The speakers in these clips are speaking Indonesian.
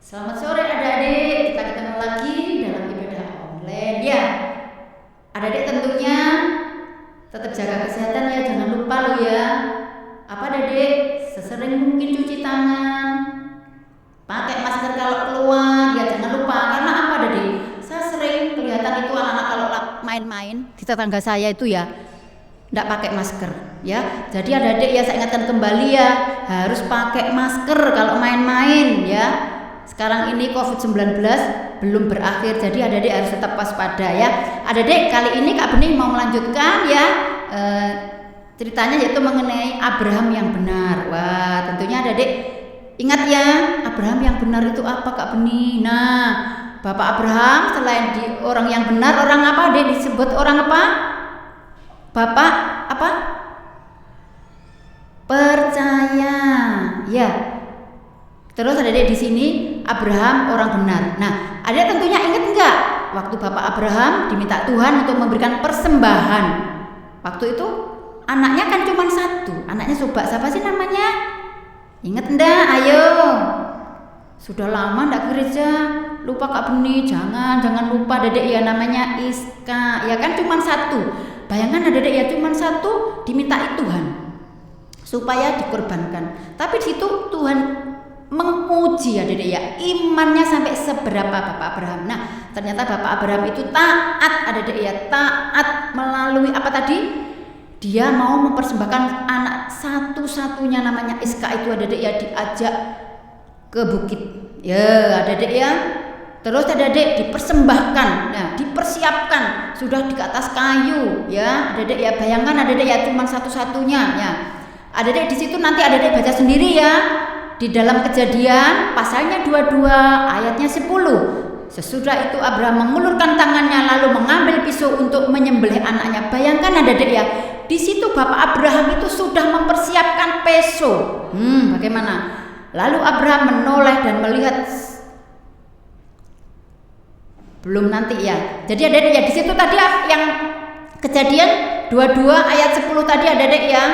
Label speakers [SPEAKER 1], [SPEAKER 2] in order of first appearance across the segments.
[SPEAKER 1] Selamat sore adik-adik, kita ketemu lagi dalam ibadah online ya. Adik-adik tentunya tetap jaga kesehatan ya, jangan lupa lo ya. Apa adik? Sesering mungkin cuci tangan, pakai masker kalau keluar ya, jangan lupa. Karena apa adik? Saya sering kelihatan itu anak-anak kalau main-main di tetangga saya itu ya tidak pakai masker ya. Jadi adik-adik ya, saya ingatkan kembali ya, harus pakai masker kalau main-main ya. Sekarang ini COVID-19 belum berakhir, jadi adik-adik harus tetap waspada ya. Adik-adik, kali ini Kak Bening mau melanjutkan ya ceritanya, yaitu mengenai Abraham yang benar. Wah, tentunya adik-adik ingat ya, Abraham yang benar itu apa Kak Bening? Nah, Bapak Abraham selain orang yang benar, orang apa adik disebut orang apa? Bapak apa? Percaya ya. Terus adik-adik di sini Abraham orang benar. Nah, adik tentunya ingat enggak waktu Bapak Abraham diminta Tuhan untuk memberikan persembahan. Waktu itu anaknya kan cuma satu. Anaknya coba siapa sih namanya? Ingat enggak? Ayo. Sudah lama enggak gereja. Lupa Kak Beni. Jangan lupa adik ya, namanya Iska. Ya kan cuma satu. Bayangkan adik ya, cuma satu dimintai Tuhan supaya dikorbankan. Tapi di situ Tuhan menguji adik ya, imannya sampai seberapa Bapak Abraham. Nah, ternyata Bapak Abraham itu taat adik ya, taat melalui apa tadi? Dia mau mempersembahkan anak satu-satunya namanya Iska itu adik ya, diajak ke bukit. Ya, adik ya. Terus adik dipersembahkan, nah dipersiapkan, sudah di atas kayu ya, adik ya. Bayangkan adik ya, cuma satu-satunya ya. Adik di situ nanti adik baca sendiri ya. Di dalam Kejadian pasalnya 22 ayatnya 10. Sesudah itu Abraham mengulurkan tangannya lalu mengambil pisau untuk menyembelih anaknya. Bayangkan adik ya, di situ Bapak Abraham itu sudah mempersiapkan pisau. Bagaimana? Lalu Abraham menoleh dan melihat. Belum nanti ya. Jadi adik ya, di situ tadi yang Kejadian 22 ayat 10 tadi adik ya.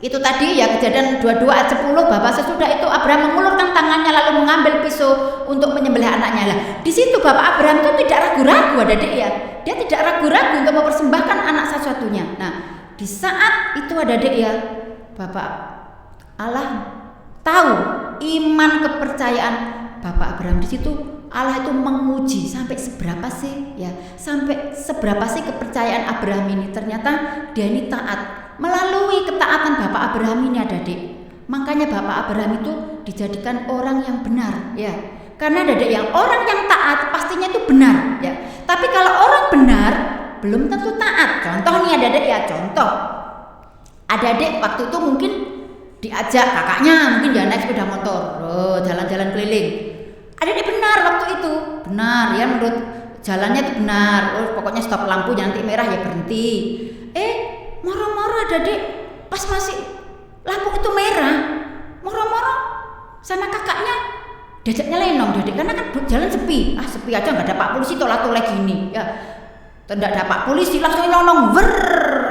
[SPEAKER 1] Itu tadi ya, Kejadian 22 ayat 10 bahwa sesudah itu Abraham mengulurkan tangannya lalu mengambil pisau untuk menyembelih anaknya. Lah, di situ Bapak Abraham itu tidak ragu-ragu adik ya. Dia tidak ragu-ragu untuk mempersembahkan anak satu-satunya. Nah, di saat itu adik ya, Bapak Allah tahu iman kepercayaan Bapak Abraham. Di situ Allah itu menguji sampai seberapa sih ya, sampai seberapa sih kepercayaan Abraham ini. Ternyata dia ini taat. Melalui ketaatan Bapak Abraham ini adik, makanya Bapak Abraham itu dijadikan orang yang benar ya. Karena adik yang orang yang taat pastinya itu benar ya. Tapi kalau orang benar belum tentu taat. Contoh nih adik ya, contoh. Adik waktu itu mungkin diajak kakaknya mungkin dia naik sepeda motor, jalan-jalan keliling. Adik benar waktu itu, benar ya, menurut jalannya itu benar. Pokoknya stop lampu nanti merah ya berhenti. Moro-moro adik pas masih lampu itu merah, moro-moro sama kakaknya diajaknya lenong adik, karena kan jalan sepi. Sepi aja nggak ada Pak Polisi tolak-tolak gini ya. Tidak ada Pak Polisi langsung nonong wer.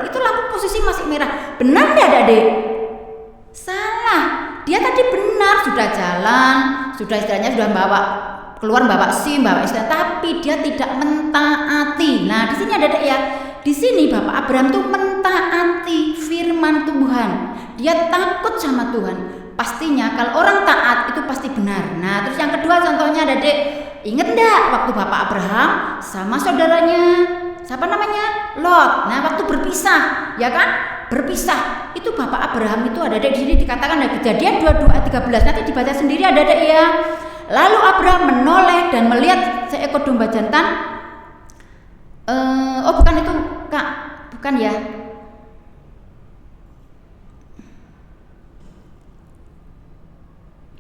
[SPEAKER 1] Itu lampu posisi masih merah. Benar enggak adik? Salah. Dia tadi benar, sudah jalan, sudah istilahnya sudah bawa SIM, bawa istilah, tapi dia tidak mentaati. Nah, di sini ada ya. Di sini Bapak Abraham tuh mentaati firman Tuhan. Dia takut sama Tuhan. Pastinya kalau orang taat itu pasti benar. Nah, terus yang kedua contohnya ada Dek. Ingat enggak waktu Bapak Abraham sama saudaranya, siapa namanya? Lot. Nah, waktu berpisah, ya kan? Berpisah. Itu Bapak Abraham itu ada Dek, di sini dikatakan ada Kejadian 22 ayat 13. Nanti dibaca sendiri ada Dek ya. Lalu Abraham menoleh dan melihat seekor domba jantan. Bukan itu Kak, bukan ya.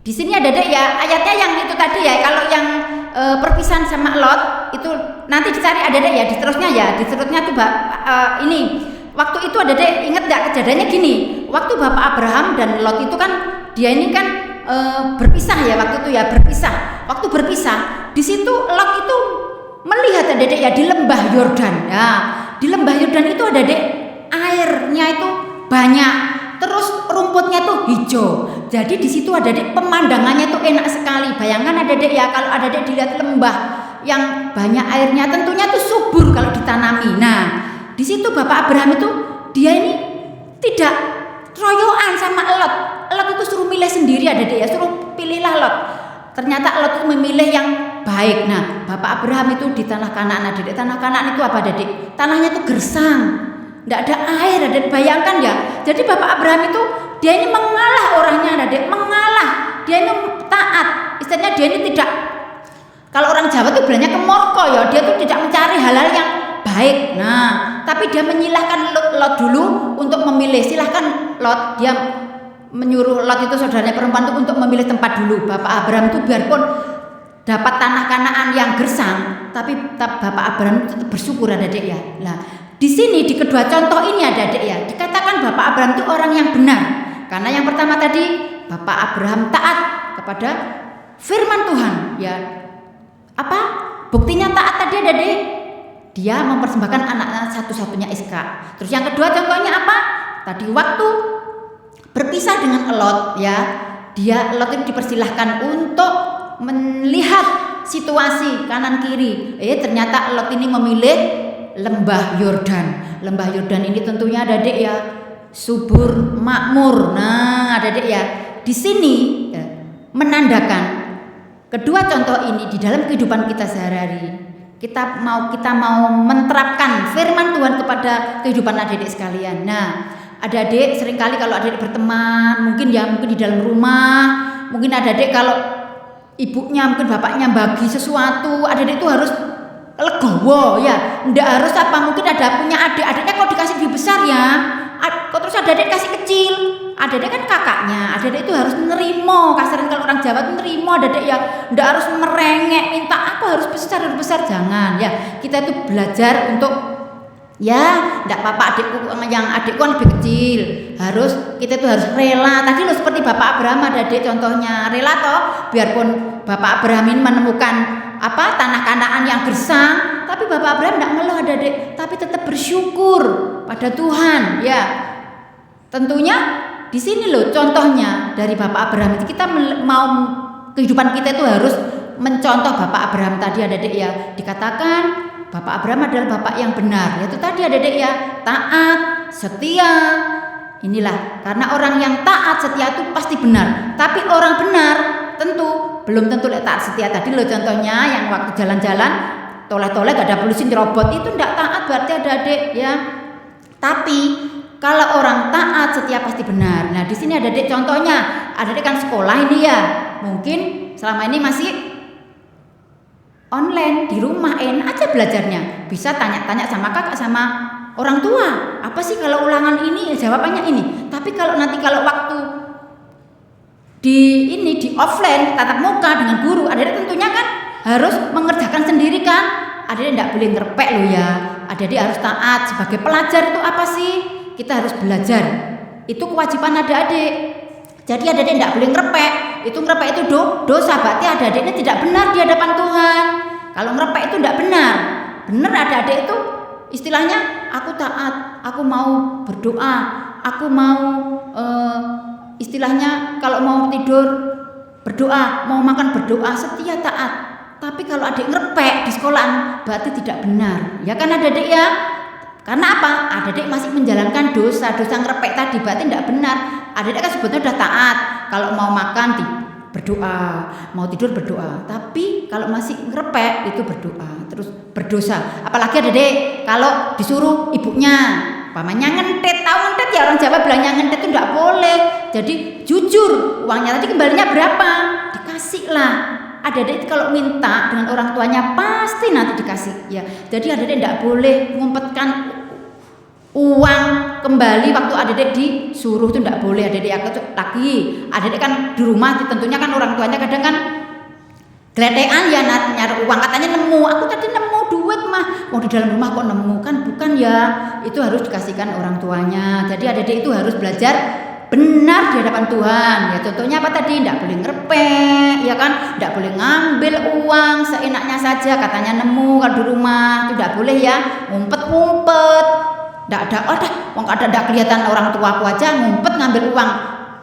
[SPEAKER 1] Di sini ada deh ya ayatnya yang itu tadi ya. Kalau yang perpisahan sama Lot itu nanti dicari ada deh ya di terusnya ya. Di terusnya tuh ini waktu itu ada deh, ingat nggak kejadiannya gini. Waktu Bapak Abraham dan Lot itu kan dia ini kan berpisah ya waktu itu ya, berpisah. Waktu berpisah di situ Lot itu melihat ada dek ya di lembah Yordan ya. Di lembah Yordan itu ada dek airnya itu banyak, terus rumputnya tuh hijau. Jadi di situ adik-adik pemandangannya itu enak sekali. Bayangkan adik-adik ya, kalau adik-adik dilihat lembah yang banyak airnya, tentunya itu subur kalau ditanami. Nah, di situ Bapak Abraham itu dia ini tidak royoan sama Lot. Lot itu suruh milih sendiri adik-adik ya, suruh pilihlah Lot. Ternyata Lot itu memilih yang baik. Nah, Bapak Abraham itu di tanah Kanaan adik-adik. Tanah Kanaan itu apa adik-adik? Tanahnya itu gersang, tidak ada air adik. Bayangkan ya. Jadi Bapak Abraham itu dia ini mengalah orangnya adik, mengalah. Dia ini taat. Istilahnya dia ini tidak, kalau orang Jawa itu bilangnya kemorko ya. Dia itu tidak mencari hal-hal yang baik. Nah, tapi dia menyilahkan Lot dulu untuk memilih. Silahkan Lot, dia menyuruh Lot itu saudaranya perempuan itu untuk memilih tempat dulu. Bapak Abraham itu biarpun dapat tanah Kanaan yang gersang, tapi Bapak Abraham itu tetap bersyukur adik-adik ya. Nah, di sini di kedua contoh ini adik-adik ya, dikatakan Bapak Abraham itu orang yang benar. Karena yang pertama tadi Bapak Abraham taat kepada firman Tuhan ya. Apa? Buktinya taat tadi adik-adik. Dia mempersembahkan anaknya satu-satunya Iskak. Terus yang kedua contohnya apa? Tadi waktu berpisah dengan Lot ya, Lot itu dipersilahkan untuk melihat situasi kanan kiri. Ternyata Lot ini memilih lembah Yordan. Lembah Yordan ini tentunya adik-adik ya subur makmur. Nah, adik-adik ya, di sini ya, menandakan kedua contoh ini di dalam kehidupan kita sehari-hari. Kita mau menerapkan firman Tuhan kepada kehidupan adik-adik sekalian. Nah, adik-adik seringkali kalau adik-adik berteman, mungkin di dalam rumah, mungkin adik-adik kalau ibunya mungkin bapaknya bagi sesuatu, adik-adik itu harus legowo ya. Ndak harus apa, mungkin ada punya adik-adiknya kok dikasih lebih besar ya. Kok terus adik-adik kasih kecil. Adik-adik kan kakaknya, adik-adik itu harus nerimo. Kasarnya kalau orang Jawa itu nerimo adik-adik ya. Ndak harus merengek minta apa harus besar jangan ya. Kita itu belajar untuk ya, ndak apa-apa adikku yang adikku kan lebih kecil. Kita itu harus rela. Tadi lo seperti Bapak Abraham ada adik contohnya, rela toh biarpun Bapak Abraham ini menemukan tanah Kanaan yang gersang, tapi Bapak Abraham ndak ngeluh adik, tapi tetap bersyukur pada Tuhan ya. Tentunya di sini loh contohnya dari Bapak Abraham itu, kita mau kehidupan kita itu harus mencontoh Bapak Abraham tadi adik-adik ya. Dikatakan Bapak Abraham adalah bapak yang benar. Yaitu tadi adik-adik ya, taat, setia. Inilah, karena orang yang taat setia itu pasti benar. Tapi orang benar belum tentu taat setia. Tadi loh contohnya yang waktu jalan-jalan toleh-toleh gak ada polisi nyerobot, itu tidak taat berarti adik-adik ya. Tapi kalau orang taat setia pasti benar. Nah, di sini adik-adik contohnya, adik-adik kan sekolah ini ya. Mungkin selama ini masih online di rumah, enak aja belajarnya. Bisa tanya-tanya sama kakak sama orang tua. Apa sih kalau ulangan ini? Jawabannya ini. Tapi kalau waktu di offline tatap muka dengan guru, adik-adik tentunya kan harus mengerjakan sendiri kan. Adik-adik tidak boleh ngerepek loh ya. Adik-adik harus taat. Sebagai pelajar itu apa sih? Kita harus belajar. Itu kewajiban adik-adik. Jadi adik-adik tidak boleh ngerepek. Itu ngerepek itu dosa. Berarti adik-adik ini tidak benar di hadapan Tuhan. Kalau ngerepek itu tidak benar. Benar adik-adik itu istilahnya aku taat, aku mau berdoa, aku mau istilahnya kalau mau tidur berdoa, mau makan berdoa, setia taat. Tapi kalau adik ngerepek di sekolahan berarti tidak benar. Ya kan adik-adik ya? Karena apa? Adik-adik masih menjalankan dosa ngerepek tadi, berarti tidak benar. Adik-adik kan sebetulnya sudah taat. Kalau mau makan berdoa, mau tidur berdoa. Tapi kalau masih ngerepek itu berdoa, terus berdosa. Apalagi adik-adik kalau disuruh ibunya, pamannya ngentet, tahu ngentet ya, orang Jawa bilangnya ngentet itu tidak boleh. Jadi jujur, uangnya tadi kembalinya berapa? Dikasih lah. Adik-adik kalau minta dengan orang tuanya pasti nanti dikasih ya. Jadi adik-adik tidak boleh ngumpetkan uang kembali waktu adik-adik disuruh, itu tidak boleh. Adik-adik lagi, adik-adik kan di rumah tentunya kan orang tuanya kadang kan geletean ya nyari uang, katanya nemu, aku tadi nemu duit mah, mau di dalam rumah kok nemu, kan bukan ya, itu harus dikasihkan orang tuanya. Jadi adik-adik itu harus belajar benar di hadapan Tuhan ya. Contohnya apa tadi? Tidak boleh ngerepek ya kan, tidak boleh ngambil uang seenaknya saja, katanya nemu kalau di rumah itu tidak boleh ya, ngumpet-ngumpet. Tidak ada, uang ada kelihatan orang tua aku aja ngumpet ngambil uang.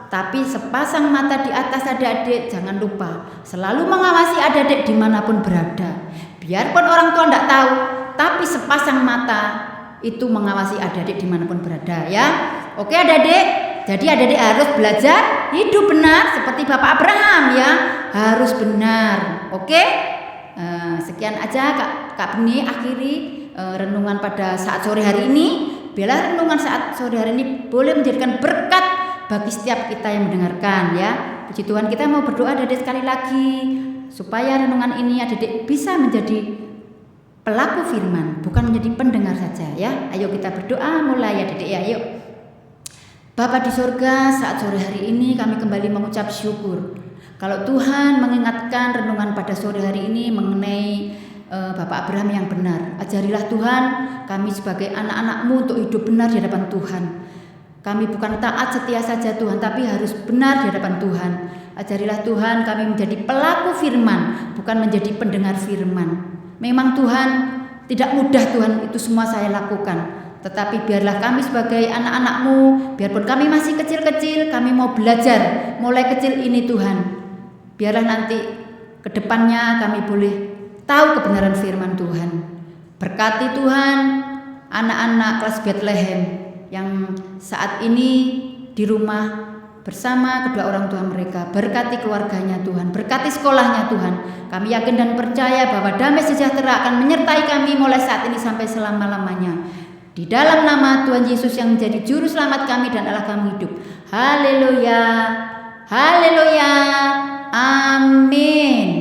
[SPEAKER 1] Tapi sepasang mata di atas adik-adik, jangan lupa selalu mengawasi adik-adik dimanapun berada. Biarpun orang tua tidak tahu, tapi sepasang mata itu mengawasi adik-adik dimanapun berada ya. Oke adik-adik, jadi adik-adik harus belajar hidup benar seperti Bapak Abraham ya, harus benar. Oke, sekian aja Kak Beni akhiri renungan pada saat sore hari ini. Biarlah renungan saat sore hari ini boleh menjadikan berkat bagi setiap kita yang mendengarkan ya. Puji Tuhan, kita mau berdoa adik-adik sekali lagi supaya renungan ini adik-adik bisa menjadi pelaku firman, bukan menjadi pendengar saja ya. Ayo kita berdoa mulai adik-adik ya. Yuk. Bapa di surga, saat sore hari ini kami kembali mengucap syukur kalau Tuhan mengingatkan renungan pada sore hari ini mengenai Bapak Abraham yang benar. Ajarilah Tuhan kami sebagai anak-anak-Mu untuk hidup benar di hadapan Tuhan. Kami bukan taat setia saja Tuhan, tapi harus benar di hadapan Tuhan. Ajarilah Tuhan kami menjadi pelaku firman, bukan menjadi pendengar firman. Memang Tuhan tidak mudah Tuhan itu semua saya lakukan. Tetapi biarlah kami sebagai anak-anak-Mu, biarpun kami masih kecil-kecil, kami mau belajar mulai kecil ini Tuhan. Biarlah nanti ke depannya kami boleh tahu kebenaran firman Tuhan. Berkati Tuhan anak-anak kelas Bethlehem yang saat ini di rumah bersama kedua orang tua mereka. Berkati keluarganya Tuhan, berkati sekolahnya Tuhan. Kami yakin dan percaya bahwa damai sejahtera akan menyertai kami mulai saat ini sampai selama-lamanya. Di dalam nama Tuhan Yesus yang menjadi juru selamat kami dan Allah kami hidup. Haleluya, haleluya, amin.